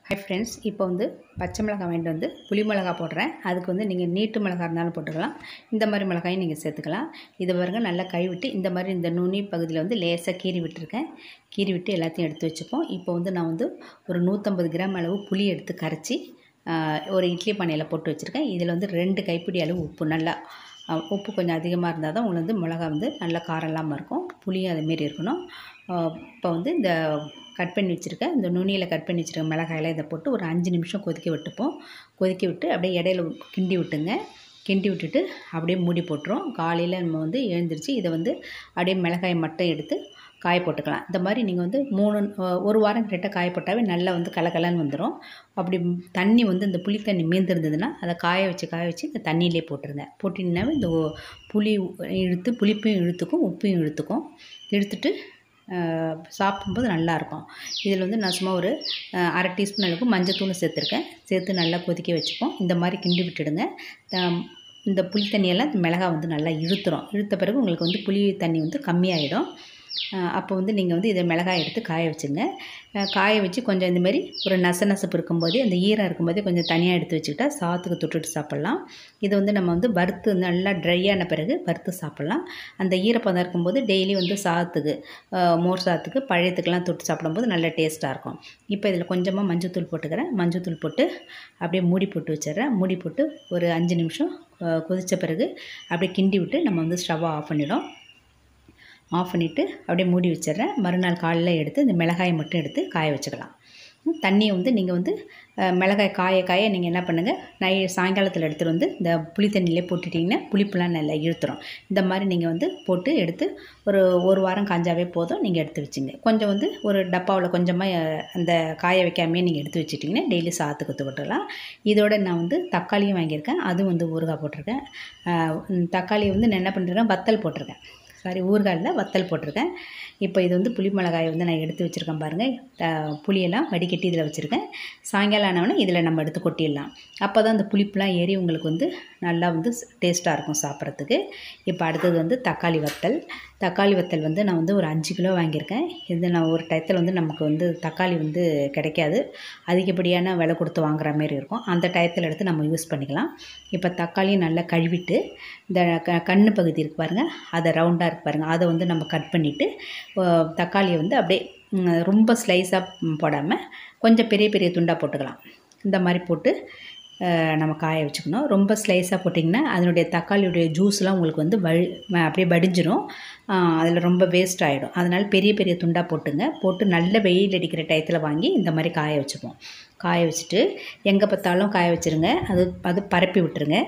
Hi friends, இப்போ வந்து பச்சை மிளகாய் வாங்கிட்டு வந்து புளி மிளகாய் போடுறேன். அதுக்கு வந்து நீங்கள் நீட்டு மிளகாய் இருந்தாலும் போட்டுக்கலாம். இந்த மாதிரி மிளகாயும் நீங்கள் சேர்த்துக்கலாம். இது பாருங்க, நல்லா கழுவிட்டு இந்த மாதிரி இந்த நுனி பகுதியில் வந்து லேசாக கீறி விட்டுருக்கேன். கீறி விட்டு எல்லாத்தையும் எடுத்து வச்சுப்போம். இப்போ வந்து நான் வந்து ஒரு 150 கிராம் அளவு புளி எடுத்து கரைச்சி ஒரு இட்லி பானையில் போட்டு வச்சுருக்கேன். இதில் வந்து 2 கைப்பிடி அளவு உப்பு, நல்லா உப்பு கொஞ்சம் அதிகமாக இருந்தால் தான் உங்களுக்கு வந்து மிளகா வந்து நல்லா காரம் இல்லாமல் இருக்கும். புளியும் அதுமாரி இருக்கணும். இப்போ வந்து இந்த கட் பண்ணி வச்சுருக்கேன், இந்த நுனியில் கட் பண்ணி வச்சுருக்க மிளகாயெல்லாம் இதை போட்டு ஒரு 5 நிமிஷம் கொதிக்க விட்டுப்போம். கொதிக்க விட்டு அப்படியே இடையில கிண்டி விட்டுங்க. கிண்டி விட்டுட்டு அப்படியே மூடி போட்டுரும். காலையில் நம்ம வந்து எழுந்திரிச்சு இதை வந்து அப்படியே மிளகாயை மட்டும் எடுத்து காய போட்டுக்கலாம். இந்த மாதிரி நீங்கள் வந்து 1 வாரம் கிட்ட காய போட்டாவே நல்லா வந்து கலக்கலன்னு வந்துடும். அப்படி தண்ணி வந்து இந்த புளி தண்ணி மீந்திருந்ததுன்னா அதை காய வச்சு இந்த தண்ணியிலே போட்டுருங்க. போட்டிங்கன்னாவே இந்த புளி இழுத்து புளிப்பையும் இழுத்துக்கும், உப்பையும் இழுத்துக்கும். இழுத்துட்டு சாப்பிடும்போது நல்லாயிருக்கும். இதில் வந்து நான் சும்மா ஒரு 1/2 டீஸ்பூன் அளவுக்கு மஞ்சத்தூள் சேர்த்துருக்கேன். சேர்த்து நல்லா கொதிக்க வச்சுப்போம். இந்த மாதிரி கிண்டி விட்டுடுங்க. இந்த புளி தண்ணியெல்லாம் இந்த மிளகாய் வந்து நல்லா இழுத்துரும். இழுத்த பிறகு உங்களுக்கு வந்து புளி தண்ணி வந்து கம்மியாகிடும். அப்போ வந்து நீங்கள் வந்து இதை மிளகாய் எடுத்து காய வச்சுங்க. காய வச்சு கொஞ்சம் இந்தமாரி ஒரு நசப்பு இருக்கும்போதே, அந்த ஈரம் இருக்கும்போதே கொஞ்சம் தனியாக எடுத்து வச்சுக்கிட்டா சாதத்துக்கு தொட்டுட்டு சாப்பிட்லாம். இது வந்து நம்ம வந்து வறுத்து நல்லா ட்ரையான பிறகு வறுத்து சாப்பிட்லாம். அந்த ஈரப்பதம் இருக்கும்போது டெய்லி வந்து சாதத்துக்கு, மோர் சாதத்துக்கு, பழையத்துக்கெல்லாம் தொட்டு சாப்பிடும்போது நல்ல டேஸ்ட்டாக இருக்கும். இப்போ இதில் கொஞ்சமாக மஞ்சத்தூள் போட்டுக்கிறேன். மஞ்சத்தூள் போட்டு அப்படியே மூடி போட்டு வச்சிடுறேன். மூடி போட்டு ஒரு 5 நிமிஷம் கொதித்த பிறகு அப்படியே கிண்டி விட்டு நம்ம வந்து ஸ்டவ்வை ஆஃப் பண்ணிவிடும். ஆஃப் பண்ணிவிட்டு அப்படியே மூடி வச்சிடுறேன். மறுநாள் காலையில் எடுத்து இந்த மிளகாயை மட்டும் எடுத்து காய வச்சுக்கலாம். தண்ணியை வந்து நீங்கள் வந்து மிளகாய் காய நீங்கள் என்ன பண்ணுங்கள், சாயங்காலத்தில் எடுத்துகிட்டு வந்து இந்த புளி தண்ணியிலே போட்டுட்டிங்கன்னா புளிப்புலாம் நல்லா இழுத்துரும். இந்த மாதிரி நீங்கள் வந்து போட்டு எடுத்து ஒரு வாரம் காஞ்சாவே போதும். நீங்கள் எடுத்து வச்சுங்க. கொஞ்சம் வந்து ஒரு டப்பாவில் கொஞ்சமாக அந்த காய வைக்காமையே நீங்கள் எடுத்து வச்சுட்டிங்கன்னா டெய்லி சாதத்துக்கு தொட்டுக்கலாம். இதோட நான் வந்து தக்காளியும் வாங்கியிருக்கேன். அதுவும் வந்து ஊறுகாய் போட்டிருக்கேன். தக்காளியை வந்து நான் என்ன பண்ணிருக்கேன், வத்தல் போட்டிருக்கேன். ஊறுகாயில் வத்தல் போட்டிருக்கேன். இப்போ இது வந்து புளி மிளகாயை வந்து நான் எடுத்து வச்சுருக்கேன் பாருங்கள். புளியெல்லாம் வடிகட்டி இதில் வச்சுருக்கேன். சாயங்காலம் ஆனவொடனே இதில் நம்ம எடுத்து கொட்டிடலாம். அப்போ தான் அந்த புளிப்புலாம் ஏறி உங்களுக்கு வந்து நல்லா வந்து டேஸ்ட்டாக இருக்கும் சாப்பிட்றதுக்கு. இப்போ அடுத்தது வந்து தக்காளி வத்தல் வந்து நான் வந்து ஒரு 5 கிலோ வாங்கியிருக்கேன். இது நான் ஒரு டயத்தில் வந்து நமக்கு வந்து தக்காளி வந்து கிடைக்காது, அதிகப்படியான விலை கொடுத்து வாங்குற மாரி இருக்கும். அந்த டயத்தில் எடுத்து நம்ம யூஸ் பண்ணிக்கலாம். இப்போ தக்காளியும் நல்லா கழுவிட்டு இந்த கண்ணு பகுதி இருக்குது பாருங்கள், அதை ரவுண்டாக இருக்குது பாருங்கள், அதை வந்து நம்ம கட் பண்ணிவிட்டு தக்காளியை வந்து அப்படியே ரொம்ப ஸ்லைஸாக போடாமல் கொஞ்சம் பெரிய பெரிய துண்டாக போட்டுக்கலாம். இந்த மாதிரி போட்டு நம்ம காய வச்சுக்கணும். ரொம்ப ஸ்லைஸாக போட்டிங்கன்னா அதனுடைய தக்காளியுடைய ஜூஸ்லாம் உங்களுக்கு வந்து அப்படியே வடிஞ்சிரும். அதில் ரொம்ப வேஸ்ட் ஆகிடும். அதனால் பெரிய பெரிய துண்டாக போட்டு நல்ல வெயில் அடிக்கிற டயத்தில் வாங்கி இந்த மாதிரி காய வச்சுப்போம். காய வச்சுட்டு எங்கே பார்த்தாலும் காய வச்சுருங்க. அது பரப்பி விட்டுருங்க.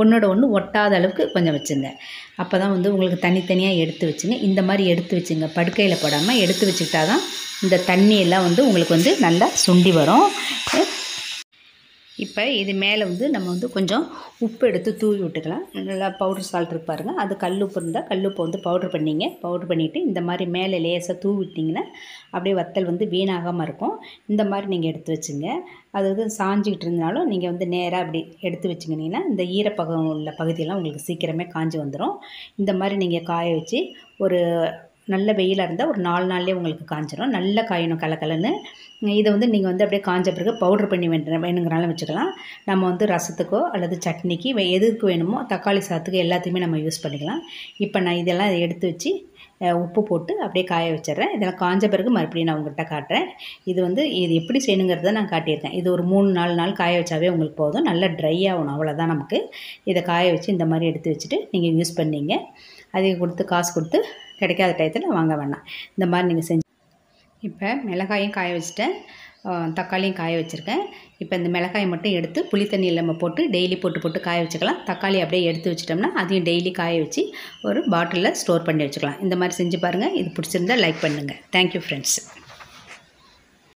ஒன்றோட ஒன்று ஒட்டாத அளவுக்கு கொஞ்சம் வச்சுங்க. அப்போ தான் வந்து உங்களுக்கு தனித்தனியாக எடுத்து வச்சுங்க. இந்த மாதிரி எடுத்து வச்சுங்க. படுக்கையில் போடாமல் எடுத்து வச்சுக்கிட்டா தான் இந்த தண்ணியெல்லாம் வந்து உங்களுக்கு வந்து நல்லா சுண்டி வரும். இப்போ இது மேலே வந்து நம்ம வந்து கொஞ்சம் உப்பு எடுத்து தூவி விட்டுக்கலாம். நல்லா பவுடர் சால்ட் இருக்கு பாருங்கள், அது கல்லுப்பு இருந்தால் கல்லுப்பை வந்து பவுட்ரு பண்ணிவிட்டு இந்த மாதிரி மேலே லேசாக தூவி விட்டிங்கன்னா அப்படியே வத்தல் வந்து வீணாகாமல் இருக்கும். இந்த மாதிரி நீங்கள் எடுத்து வச்சுங்க. அதாவது சாஞ்சிக்கிட்டு இருந்தாலும் நீங்கள் வந்து நேராக அப்படி எடுத்து வச்சுக்கிட்டிங்கன்னா இந்த ஈரப்பகம் உள்ள பகுதியெல்லாம் உங்களுக்கு சீக்கிரமே காஞ்சி வந்துடும். இந்த மாதிரி நீங்கள் காய வச்சு ஒரு நல்ல வெயிலாக இருந்தால் ஒரு 4 நாள்லேயே உங்களுக்கு காஞ்சிடும். நல்லா காயணும் கலக்கலன்னு. இதை வந்து நீங்கள் வந்து அப்படியே காஞ்ச பிறகு பவுட்ரு பண்ணி வேணுங்கிறனாலும் வச்சுக்கலாம். நம்ம வந்து ரசத்துக்கோ அல்லது சட்னிக்கு எதுக்கு வேணுமோ, தக்காளி சாதத்துக்கு எல்லாத்தையுமே நம்ம யூஸ் பண்ணிக்கலாம். இப்போ நான் இதெல்லாம் எடுத்து வச்சு உப்பு போட்டு அப்படியே காய வச்சிட்றேன். இதெல்லாம் காஞ்ச பிறகு மறுபடியும் நான் உங்கள்கிட்ட காட்டுறேன். இது எப்படி செய்யணுங்கிறத நான் காட்டியிருக்கேன். இது ஒரு 3-4 நாள் காய வச்சாவே உங்களுக்கு போதும். நல்லா ட்ரை ஆகணும், அவ்வளோதான். நமக்கு இதை காய வச்சு இந்த மாதிரி எடுத்து வச்சுட்டு நீங்கள் யூஸ் பண்ணிங்க. அதிக கொடுத்து காசு கொடுத்து கிடைக்காத டயத்தில் வாங்க வேண்டாம். இந்த மாதிரி நீங்கள் செஞ்சு. இப்போ மிளகாயும் காய வச்சுட்டேன், தக்காளியும் காய வச்சுருக்கேன். இப்போ இந்த மிளகாயை மட்டும் எடுத்து புளி தண்ணியில் நம்ம போட்டு டெய்லி போட்டு காய வச்சுக்கலாம். தக்காளி அப்படியே எடுத்து வச்சிட்டோம்னா அதையும் டெய்லி காய வச்சு ஒரு பாட்டிலில் ஸ்டோர் பண்ணி வச்சுக்கலாம். இந்த மாதிரி செஞ்சு பாருங்கள். இது பிடிச்சிருந்தா லைக் பண்ணுங்கள். Thank you friends.